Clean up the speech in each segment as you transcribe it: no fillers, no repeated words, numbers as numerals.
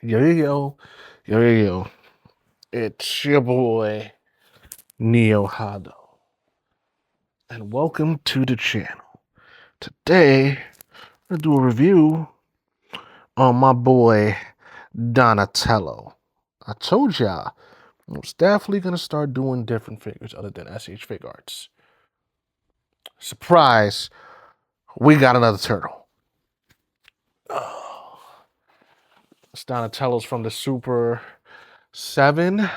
Yo, yo, yo, yo, yo, yo. It's your boy, Neohadou, and welcome to the channel. Today, I'm gonna do a review on my boy, Donatello. I told y'all, I was definitely gonna start doing different figures other than SH Fig Arts. Surprise, we got another turtle. Oh, it's Donatello's from the Super 7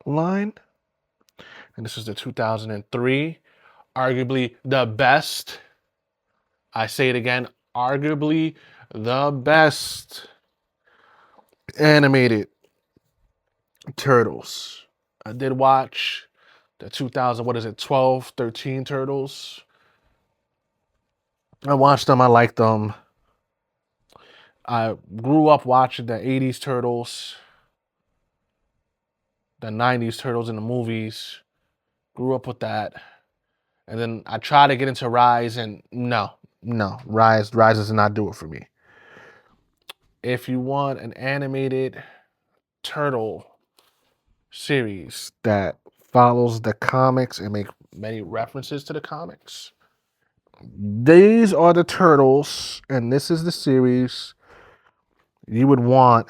line, and this is the 2003. Arguably the best. I say it again, arguably the best animated Turtles. I did watch the 2000, what is it, 12, 13 Turtles. I watched them, I liked them. I grew up watching the 80s Turtles, the 90s Turtles in the movies. Grew up with that. And then I tried to get into Rise, and no, Rise does not do it for me. If you want an animated turtle series that follows the comics and make many references to the comics, these are the turtles, and this is the series you would want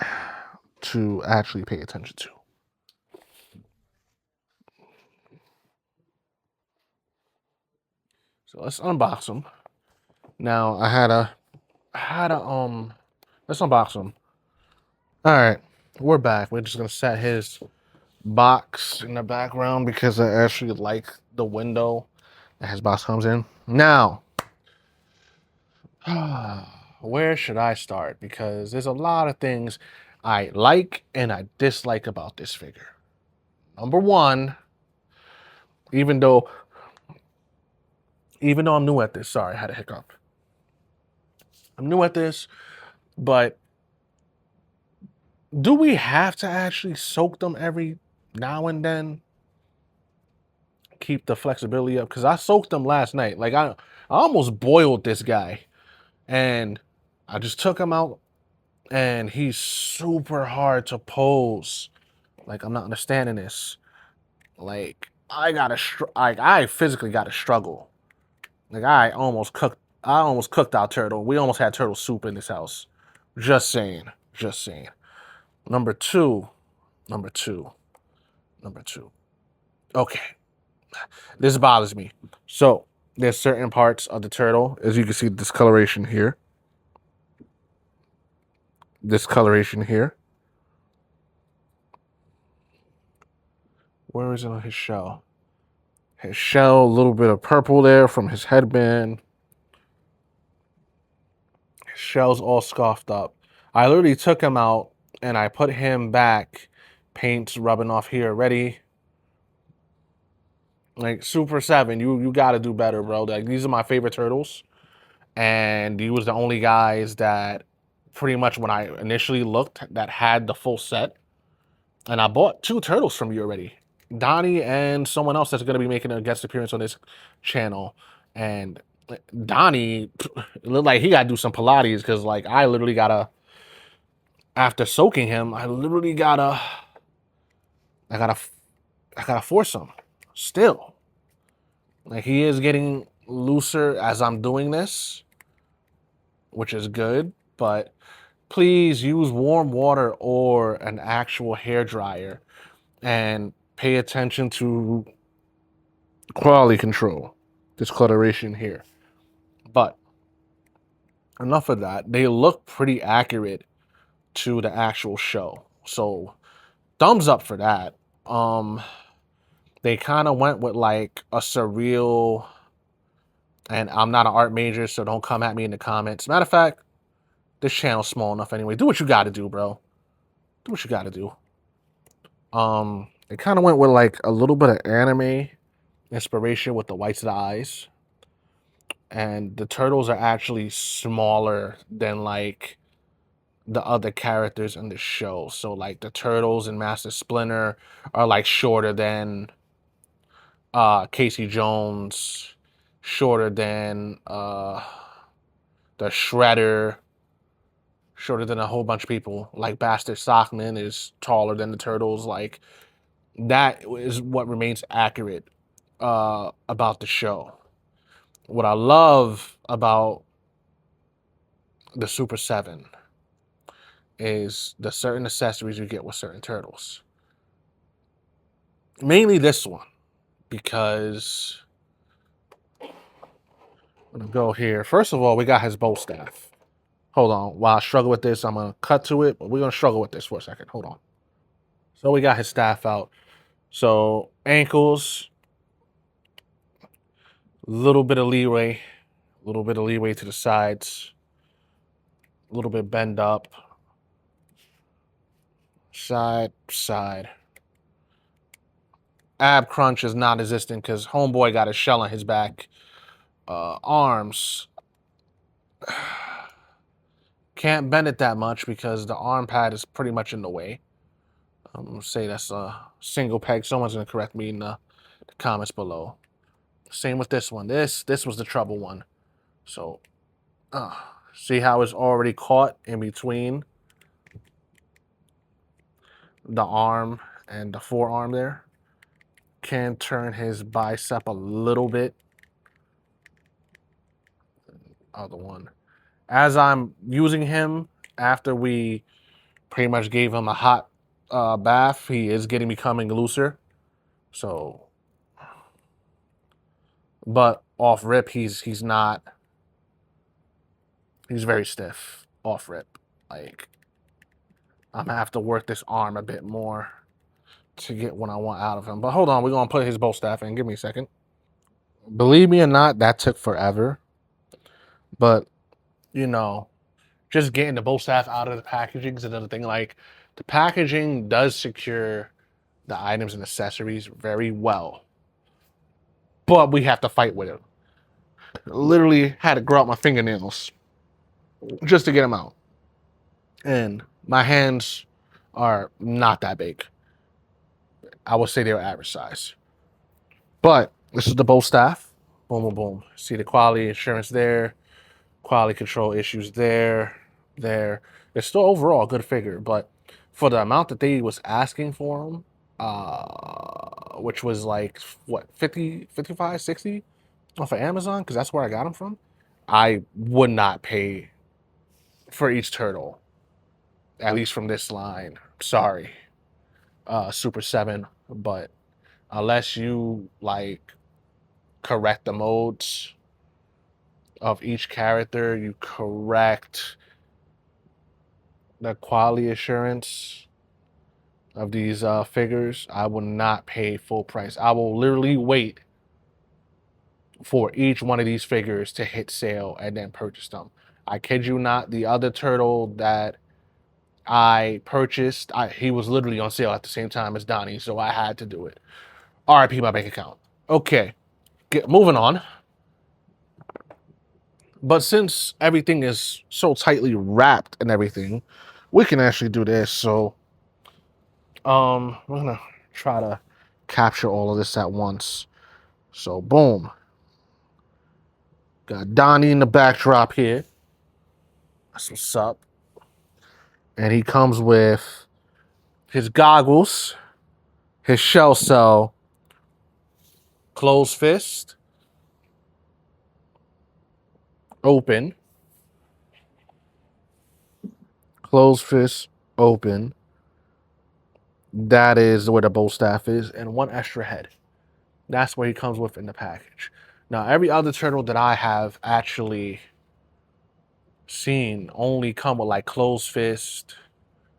to actually pay attention to. So let's unbox them. Now I had a let's unbox them. All right, we're back. We're just gonna set his box in the background because I actually like the window that his box comes in. Now, where should I start? Because there's a lot of things I like and I dislike about this figure. Number one, even though I'm new at this, sorry, I had a hiccup. I'm new at this, but do we have to actually soak them every now and then? Keep the flexibility up, because I soaked them last night. Like I almost boiled this guy, and I just took him out, and he's super hard to pose. Like I'm not understanding this. Like I physically gotta struggle. Like I almost cooked our turtle. We almost had turtle soup in this house. Just saying. Just saying. Number two. Number two. Number two. Okay. This bothers me. So there's certain parts of the turtle, as you can see, discoloration here. Discoloration here. Where is it on his shell? His shell, a little bit of purple there from his headband. His shell's all scoffed up. I literally took him out and I put him back. Paint's rubbing off here already. Like Super 7, you gotta do better, bro. Like these are my favorite turtles. And you was the only guys that pretty much when I initially looked that had the full set. And I bought two turtles from you already. Donnie and someone else that's gonna be making a guest appearance on this channel. And Donnie, it looked like he gotta do some Pilates because like I literally gotta, after soaking him, I literally gotta I gotta I gotta force him. Still. Like he is getting looser as I'm doing this, which is good, but please use warm water or an actual hair dryer and pay attention to quality control, discoloration here. But enough of that. They look pretty accurate to the actual show. So thumbs up for that. They kind of went with like a surreal, and I'm not an art major, so don't come at me in the comments. Matter of fact, this channel's small enough anyway. Do what you gotta do, bro. Do what you gotta do. It kind of went with like a little bit of anime inspiration with the whites of the eyes. And the turtles are actually smaller than like the other characters in the show. So like the turtles and Master Splinter are like shorter than Casey Jones, shorter than the Shredder, shorter than a whole bunch of people. Like Bastard Sockman is taller than the turtles. Like that is what remains accurate about the show. What I love about the Super 7 is the certain accessories you get with certain turtles. Mainly this one, because I'm gonna go here. First of all, we got his bow staff. Hold on. While I struggle with this, I'm gonna cut to it, but we're gonna struggle with this for a second. Hold on. So we got his staff out. So ankles, a little bit of leeway, to the sides, a little bit bend up, side. Ab crunch is non-existent because homeboy got a shell on his back. Arms, can't bend it that much because the arm pad is pretty much in the way. I'm gonna say that's a single peg. Someone's gonna correct me in the comments below. Same with this one. This was the trouble one. So, see how it's already caught in between the arm and the forearm there? Can turn his bicep a little bit. Other one. As I'm using him, after we pretty much gave him a hot bath, he is becoming looser. So, but off rip, he's not. He's very stiff off rip. Like, I'm gonna have to work this arm a bit more to get what I want out of him. But hold on, we're gonna put his bow staff in. Give me a second. Believe me or not, that took forever. But you know, just getting the bow staff out of the packaging is another thing. Like, the packaging does secure the items and accessories very well, but we have to fight with it. Literally had to grow out my fingernails just to get them out, and my hands are not that big. I would say they're average size. But this is the bow staff. Boom, boom, boom. See the quality assurance there, quality control issues there. It's still overall a good figure, but for the amount that they was asking for them, which was like, what, 50, 55, 60 off of Amazon, because that's where I got them from, I would not pay for each turtle, at least from this line. Sorry, Super 7, but unless you, like, correct the modes of each character, you correct the quality assurance of these figures, I will not pay full price. I will literally wait for each one of these figures to hit sale and then purchase them. I kid you not, the other turtle that I purchased, he was literally on sale at the same time as Donnie, so I had to do it. RIP my bank account. Okay, moving on. But since everything is so tightly wrapped and everything, we can actually do this. So, we're gonna try to capture all of this at once. So, boom. Got Donnie in the backdrop here. That's what's up. And he comes with his goggles, his shell cell, closed fist, open, closed fist, open. That is where the bow staff is, and one extra head. That's what he comes with in the package. Now, every other turtle that I have actually seen only come with like closed fist,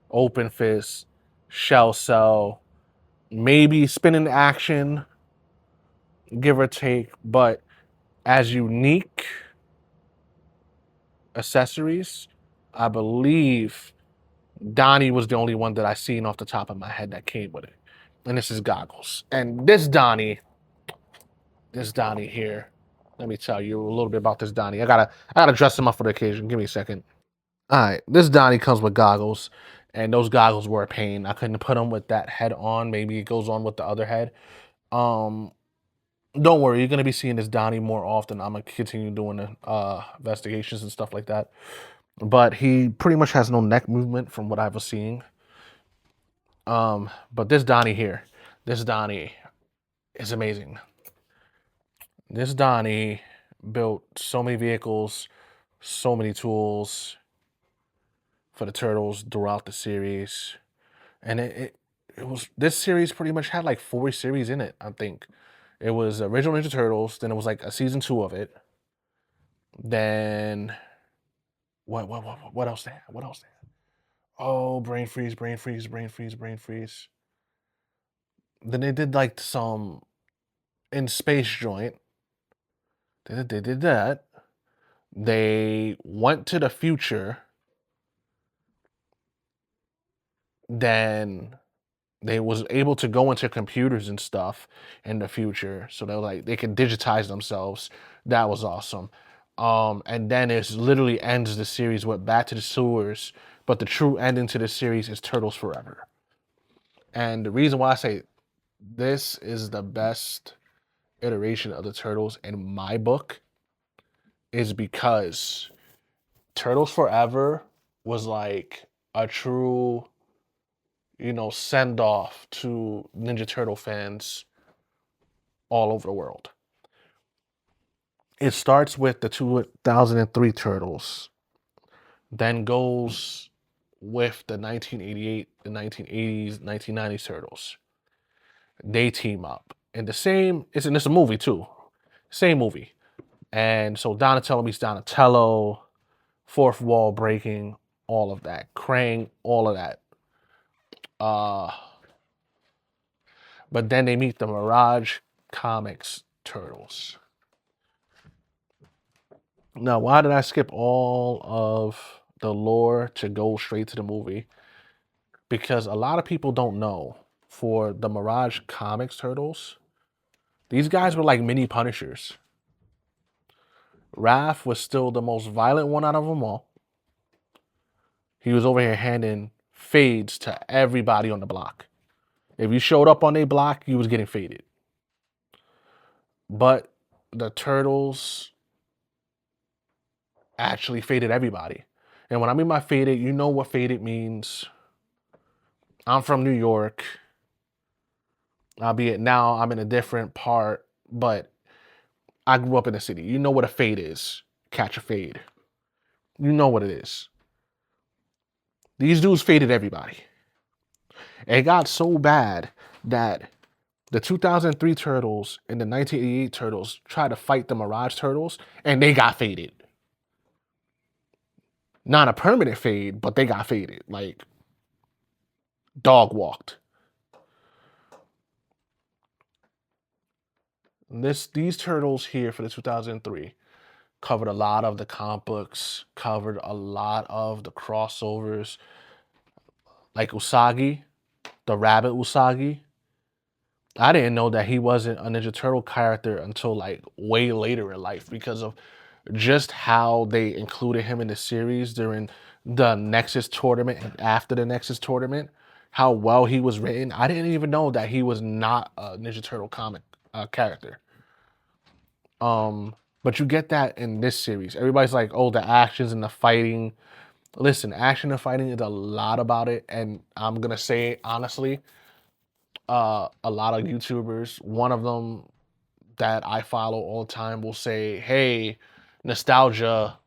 open fist, shell cell, maybe spinning action, give or take. But as unique accessories, I believe Donnie was the only one that I seen off the top of my head that came with it. And this is goggles. And this Donnie here, let me tell you a little bit about this Donnie. I gotta dress him up for the occasion. Give me a second. All right, this Donnie comes with goggles, and those goggles were a pain. I couldn't put them with that head on. Maybe it goes on with the other head. Um, don't worry, you're gonna be seeing this Donnie more often. I'm gonna continue doing the investigations and stuff like that. but he pretty much has no neck movement from what I was seeing. But this Donnie is amazing. This Donnie built so many vehicles, so many tools for the Turtles throughout the series. And it was this series pretty much had like 4 series in it, I think. It was original Ninja Turtles, then it was like a season 2 of it. Then what else they had? What else they had? Oh, brain freeze, brain freeze, brain freeze, brain freeze. Then they did like some in space joint. They did that. They went to the future. Then they was able to go into computers and stuff in the future, so they could digitize themselves. That was awesome. And then it literally ends the series with Back to the Sewers, but the true ending to the series is Turtles Forever. And the reason why I say this is the best iteration of the Turtles in my book is because Turtles Forever was like a true, send off to Ninja Turtle fans all over the world. It starts with the 2003 Turtles, then goes with the 1988, the 1980s, 1990s Turtles. They team up. And it's a movie too. Same movie. And so Donatello meets Donatello, fourth wall breaking, all of that. Krang, all of that. Uh, but then they meet the Mirage Comics Turtles. Now, why did I skip all of the lore to go straight to the movie? Because a lot of people don't know, for the Mirage Comics Turtles, these guys were like mini Punishers. Raph was still the most violent one out of them all. He was over here handing fades to everybody on the block. If you showed up on a block, you was getting faded. But the Turtles actually faded everybody. And when I mean by faded, you know what faded means. I'm from New York, albeit now I'm in a different part, but I grew up in the city. You know what a fade is. Catch a fade. You know what it is. These dudes faded everybody. It got so bad that the 2003 Turtles and the 1988 Turtles tried to fight the Mirage Turtles, and they got faded. Not a permanent fade, but they got faded. Like, dog walked. These Turtles here for the 2003 covered a lot of the comic books, covered a lot of the crossovers, like Usagi, the rabbit Usagi. I didn't know that he wasn't a Ninja Turtle character until like way later in life, because of just how they included him in the series during the Nexus tournament and after the Nexus tournament, how well he was written. I didn't even know that he was not a Ninja Turtle comic character. But you get that in this series. Everybody's like, oh, the actions and the fighting. Listen, action and fighting is a lot about it, and I'm gonna say honestly, a lot of YouTubers, one of them that I follow all the time, will say, hey, nostalgia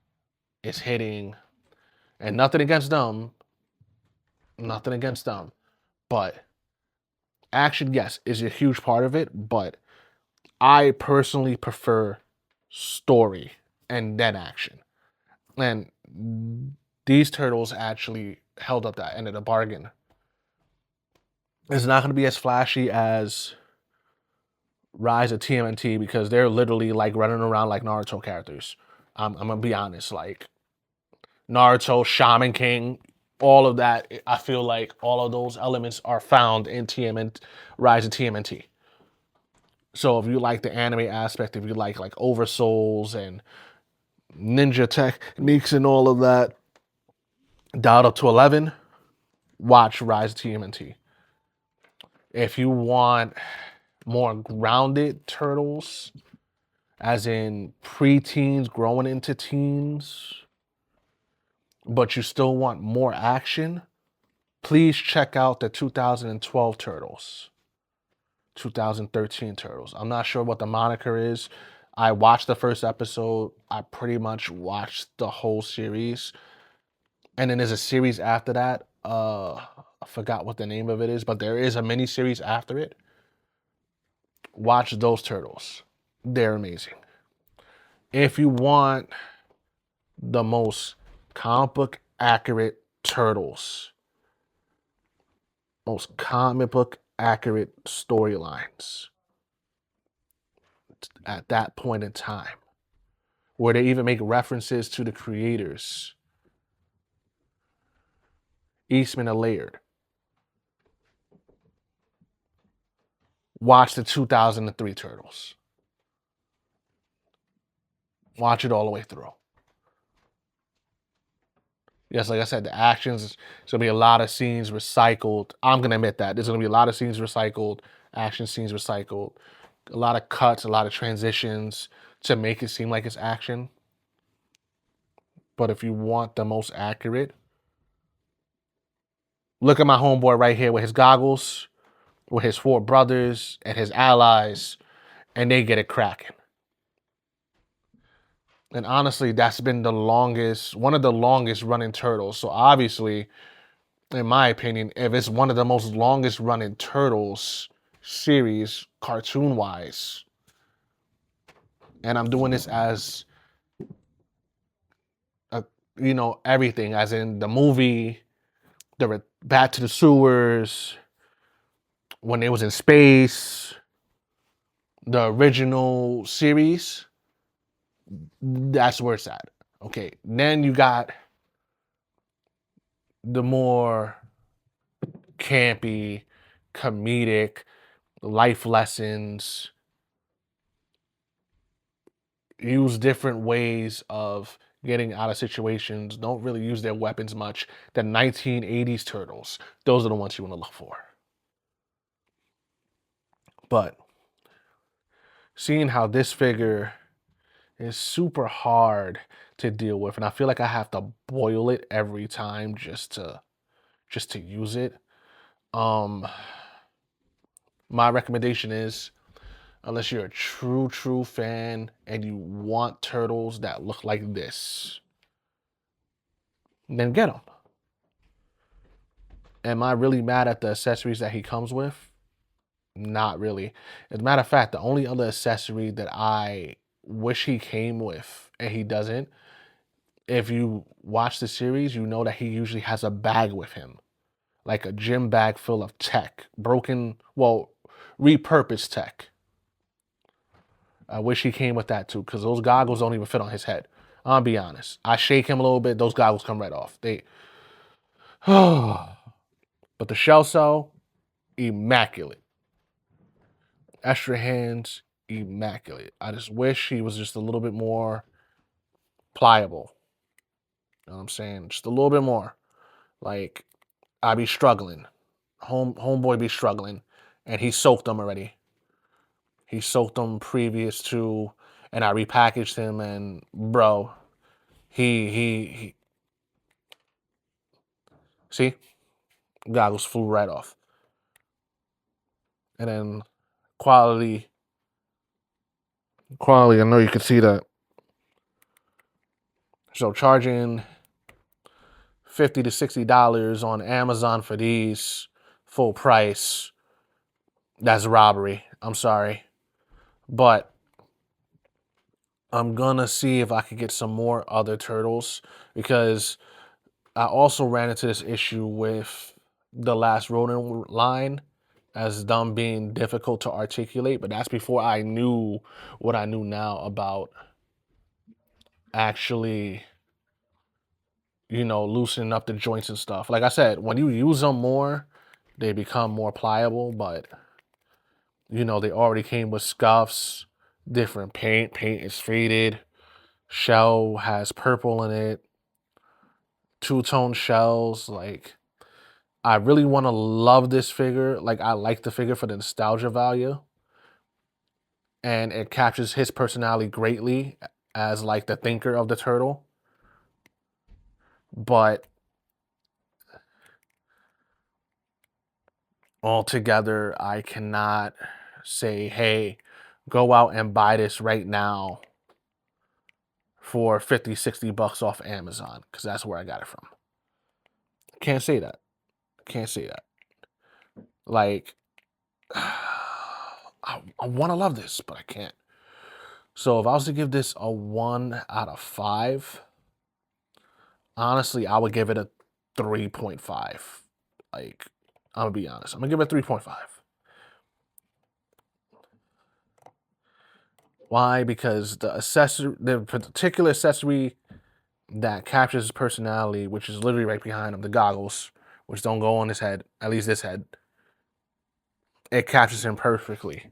is hitting, and nothing against them, but action, yes, is a huge part of it, but I personally prefer story and then action. And these Turtles actually held up that end of the bargain. It's not going to be as flashy as Rise of TMNT, because they're literally like running around like Naruto characters. I'm gonna be honest, like Naruto, Shaman King, all of that. I feel like all of those elements are found in TMNT, Rise of TMNT. So if you like the anime aspect, if you like oversouls and ninja techniques and all of that, dialed up to 11, watch Rise of TMNT. If you want more grounded Turtles, as in pre-teens growing into teens, but you still want more action, please check out the 2012 Turtles, 2013 Turtles. I'm not sure what the moniker is. I watched the first episode. I pretty much watched the whole series. And then there's a series after that. I forgot what the name of it is, but there is a mini series after it. Watch those Turtles. They're amazing. If you want the most comic book accurate Turtles, most comic book accurate storylines at that point in time, where they even make references to the creators, Eastman and Laird. Watch the 2003 Turtles. Watch it all the way through. Yes, like I said, the actions, there's going to be a lot of scenes recycled. I'm going to admit that. There's going to be a lot of scenes recycled, action scenes recycled, a lot of cuts, a lot of transitions to make it seem like it's action. But if you want the most accurate, look at my homeboy right here with his goggles, with his four brothers and his allies, and they get it cracking. And honestly, that's been one of the longest running Turtles. So obviously, in my opinion, if it's one of the most longest running Turtles series, cartoon wise, and I'm doing this as everything, as in the movie, the Back to the Sewers, when it was in space, the original series, that's where it's at. Okay, then you got the more campy, comedic life lessons, use different ways of getting out of situations, don't really use their weapons much. The 1980s Turtles, those are the ones you want to look for. But seeing how this figure is super hard to deal with, and I feel like I have to boil it every time just to use it. My recommendation is, unless you're a true fan and you want turtles that look like this, then get them. Am I really mad at the accessories that he comes with? Not really. As a matter of fact, the only other accessory that I wish he came with, and he doesn't, if you watch the series, you know that he usually has a bag with him, like a gym bag full of tech, repurposed tech. I wish he came with that too, because those goggles don't even fit on his head. I'll be honest. I shake him a little bit, those goggles come right off. But the shell cell, immaculate. Extra hands, immaculate. I just wish he was just a little bit more pliable. You know what I'm saying? Just a little bit more. Like, I be struggling. Homeboy be struggling. And he soaked them already. He soaked them previous to, and I repackaged him, and bro, he see? Goggles flew right off. And then quality, I know you can see that. So charging $50 to $60 on Amazon for these full price, that's robbery. I'm sorry. But I'm gonna see if I could get some more other turtles, because I also ran into this issue with the last rodent line as them being difficult to articulate, but that's before I knew what I knew now about actually, loosening up the joints and stuff. Like I said, when you use them more, they become more pliable, but they already came with scuffs, different paint. Paint is faded. Shell has purple in it. Two-tone shells. Like, I really want to love this figure. Like, I like the figure for the nostalgia value. And it captures his personality greatly as, like, the thinker of the turtle. But altogether, I cannot say, hey, go out and buy this right now for 50, 60 bucks off Amazon, because that's where I got it from. Can't say that. Can't say that. Like, I want to love this, but I can't. So if I was to give this a 1 out of 5, honestly, I would give it a 3.5. Like, I'm going to be honest. I'm going to give it a 3.5. Why? Because the particular accessory that captures his personality, which is literally right behind him, the goggles, which don't go on his head, at least this head, it captures him perfectly.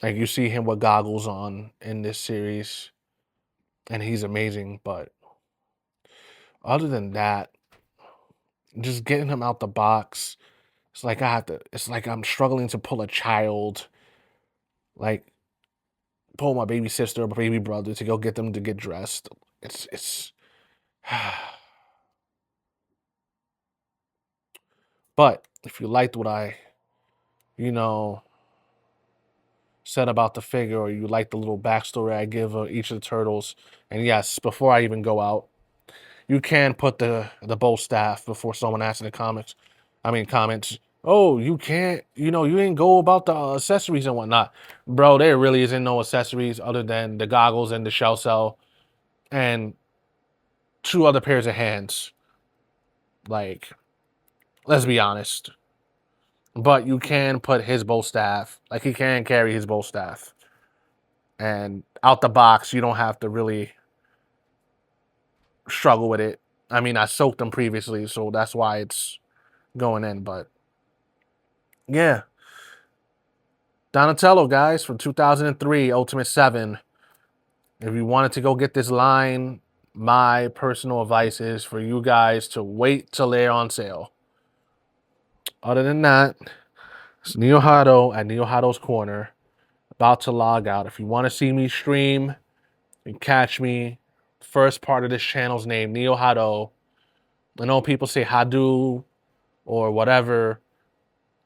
Like, you see him with goggles on in this series, and he's amazing. But other than that, just getting him out the box, it's like I'm struggling to pull a child, like pull my baby sister or baby brother to go get them to get dressed. It's But if you liked what I, you know, said about the figure, or you like the little backstory I give of each of the turtles, and yes, before I even go out, you can put the bow staff before someone asks in the comments. Oh, you can't, you didn't go about the accessories and whatnot, bro. There really isn't no accessories other than the goggles and the shell cell and 2 other pairs of hands. Like, let's be honest. But you can put his bow staff, like he can carry his bow staff. And out the box, you don't have to really struggle with it. I mean, I soaked them previously, so that's why it's going in. But yeah, Donatello, guys, from 2003, Ultimate 7. If you wanted to go get this line, my personal advice is for you guys to wait till they're on sale. Other than that, it's Neohadou at Neohadou's Corner, about to log out. If you want to see me stream, you can catch me. First part of this channel's name, Neohadou. I know people say Hadou or whatever.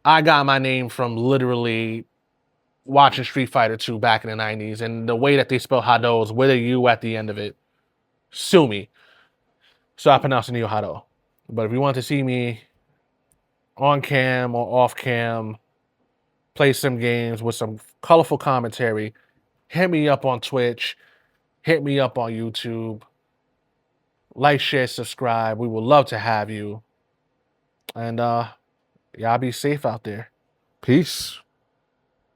I got my name from literally watching Street Fighter 2 back in the 90s, and the way that they spell Hadou is with a U at the end of it. Sue me. So I pronounce it Neohadou. But if you want to see me on cam or off cam, play some games with some colorful commentary, hit me up on Twitch, hit me up on YouTube. Like, share, subscribe. We would love to have you. And y'all be safe out there. Peace.